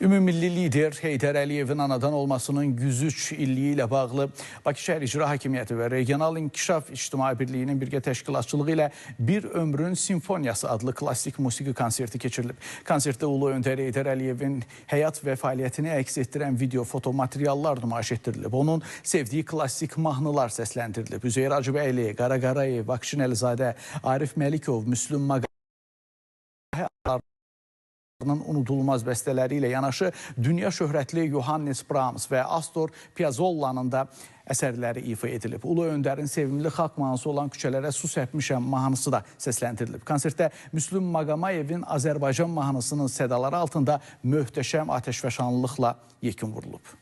Ümumilli lider Heydər Əliyevin anadan olmasının 103 illiyi ilə bağlı Bakı şəhər İcra Hakimiyyəti və Regional İnkişaf İctimai Birliyinin birgə təşkilatçılığı ilə Bir Ömrün Simfoniyası adlı klassik musiqi konserti keçirilib. Konsertdə Ulu Öndər Heydər Əliyevin həyat və fəaliyyətini əks etdirən video fotomateriallar nümayiş etdirilib. Onun sevdiyi klassik mahnılar səsləndirilib. Üzeyir Hacıbəyli, Qara Qarayev, Akşin Əlizadə, Arif Məlikov, Müslüm Maqam unudulmaz bəstələri ilə yanaşı dünya şöhrətli Johannes Brahms və Astor Piazzolla'nın da əsərləri ifa edilib. Ulu Öndərin sevimli xalq mahnısı olan Küçələrə su səpmişəm mahnısı da səsləndirilib. Konsertdə Müslüm Maqamayevin Azərbaycan mahnısının sədaları altında möhtəşəm atəşfəşanlıqla yekun vurulub.